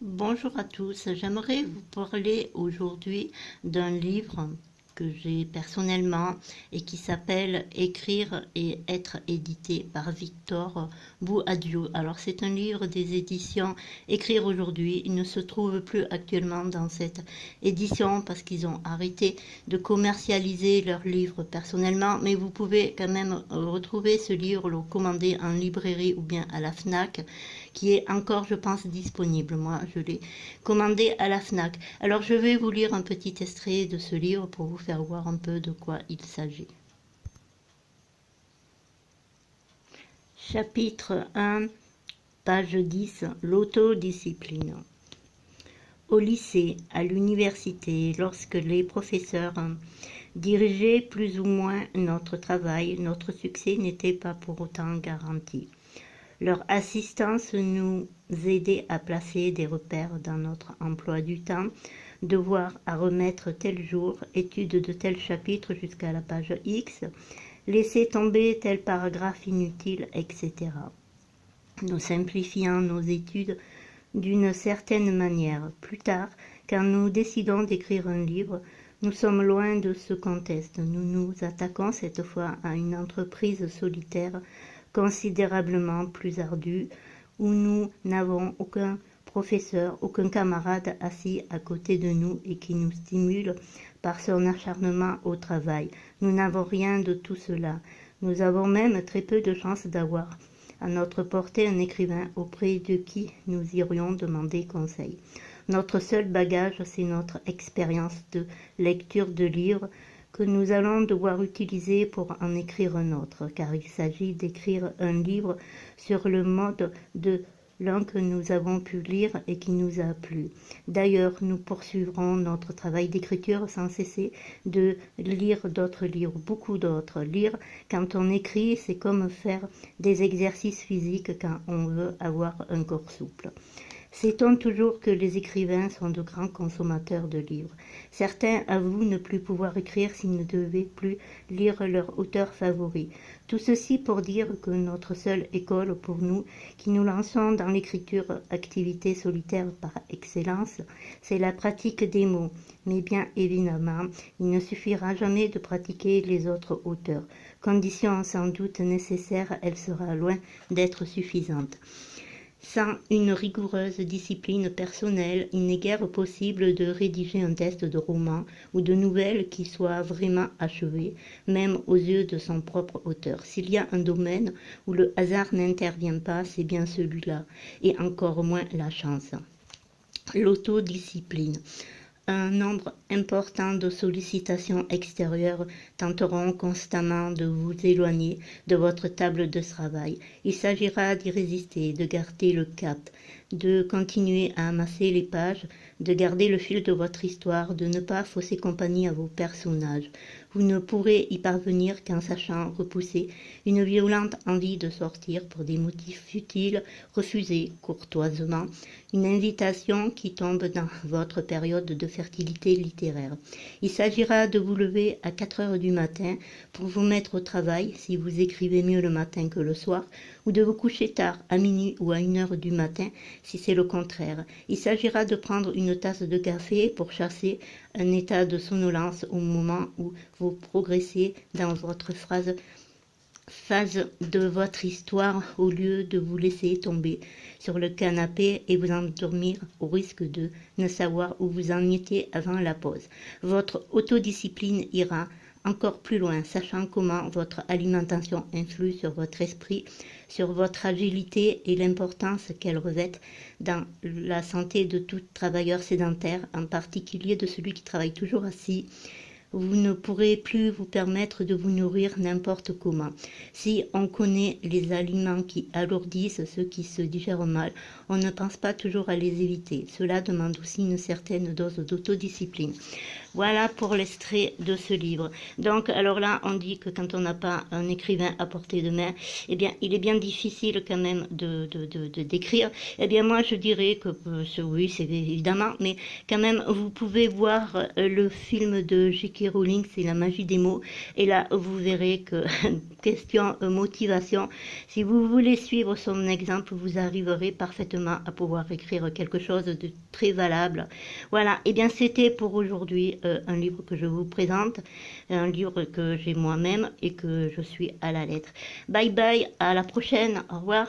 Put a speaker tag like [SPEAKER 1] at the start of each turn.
[SPEAKER 1] Bonjour à tous, j'aimerais vous parler aujourd'hui d'un livre que j'ai personnellement et qui s'appelle Écrire et être édité par Victor Bouadio. Alors c'est un livre des éditions Écrire aujourd'hui. Il ne se trouve plus actuellement dans cette édition parce qu'ils ont arrêté de commercialiser leurs livres personnellement, mais vous pouvez quand même retrouver ce livre, le commander en librairie ou bien à la FNAC, qui est encore, je pense, disponible. Moi, je l'ai commandé à la FNAC. Alors, je vais vous lire un petit extrait de ce livre pour vous faire voir un peu de quoi il s'agit. Chapitre 1, page 10, l'autodiscipline. Au lycée, à l'université, lorsque les professeurs dirigeaient plus ou moins notre travail, notre succès n'était pas pour autant garanti. Leur assistance nous aidait à placer des repères dans notre emploi du temps, devoir à remettre tel jour, étude de tel chapitre jusqu'à la page X, laisser tomber tel paragraphe inutile, etc. Nous simplifions nos études d'une certaine manière. Plus tard, quand nous décidons d'écrire un livre, nous sommes loin de ce contexte. Nous nous attaquons cette fois à une entreprise solitaire considérablement plus ardue, où nous n'avons aucun professeur, aucun camarade assis à côté de nous et qui nous stimule par son acharnement au travail. Nous n'avons rien de tout cela. Nous avons même très peu de chances d'avoir à notre portée un écrivain auprès de qui nous irions demander conseil. Notre seul bagage, c'est notre expérience de lecture de livres que nous allons devoir utiliser pour en écrire un autre, car il s'agit d'écrire un livre sur le mode de l'un que nous avons pu lire et qui nous a plu. D'ailleurs, nous poursuivrons notre travail d'écriture sans cesser de lire d'autres livres, beaucoup d'autres. Lire, quand on écrit, c'est comme faire des exercices physiques quand on veut avoir un corps souple. Sait-on toujours que les écrivains sont de grands consommateurs de livres? Certains avouent ne plus pouvoir écrire s'ils ne devaient plus lire leur auteur favori. Tout ceci pour dire que notre seule école pour nous, qui nous lançons dans l'écriture, activité solitaire par excellence, c'est la pratique des mots. Mais bien évidemment, il ne suffira jamais de pratiquer les autres auteurs. Condition sans doute nécessaire, elle sera loin d'être suffisante. Sans une rigoureuse discipline personnelle, il n'est guère possible de rédiger un texte de roman ou de nouvelle qui soit vraiment achevé, même aux yeux de son propre auteur. S'il y a un domaine où le hasard n'intervient pas, c'est bien celui-là, et encore moins la chance. L'autodiscipline. Un nombre important de sollicitations extérieures tenteront constamment de vous éloigner de votre table de travail. Il s'agira d'y résister, de garder le cap, de continuer à amasser les pages, de garder le fil de votre histoire, de ne pas fausser compagnie à vos personnages. Vous ne pourrez y parvenir qu'en sachant repousser une violente envie de sortir pour des motifs futiles, refuser courtoisement une invitation qui tombe dans votre période de fertilité littéraire. Il s'agira de vous lever à 4 heures du matin pour vous mettre au travail, si vous écrivez mieux le matin que le soir, ou de vous coucher tard, à minuit ou à 1 heure du matin, si c'est le contraire. Il s'agira de prendre une tasse de café pour chasser un état de somnolence au moment où vous progressez dans votre phase de votre histoire au lieu de vous laisser tomber sur le canapé et vous endormir au risque de ne savoir où vous en étiez avant la pause. Votre autodiscipline ira encore plus loin, sachant comment votre alimentation influe sur votre esprit, sur votre agilité et l'importance qu'elle revêt dans la santé de tout travailleur sédentaire, en particulier de celui qui travaille toujours assis. Vous ne pourrez plus vous permettre de vous nourrir n'importe comment. Si on connaît les aliments qui alourdissent, ceux qui se digèrent mal, on ne pense pas toujours à les éviter. Cela demande aussi une certaine dose d'autodiscipline. Voilà pour l'extrait de ce livre. Donc, alors là, on dit que quand on n'a pas un écrivain à portée de main, eh bien, il est bien difficile quand même d'écrire. Eh bien, moi, je dirais que, oui, c'est évidemment, mais quand même, vous pouvez voir le film de J.K. J.K. Rowling, c'est la magie des mots. Et là, vous verrez que, question motivation, si vous voulez suivre son exemple, vous arriverez parfaitement à pouvoir écrire quelque chose de très valable. Voilà, et bien c'était pour aujourd'hui un livre que je vous présente, un livre que j'ai moi-même et que je suis à la lettre. Bye bye, à la prochaine, au revoir.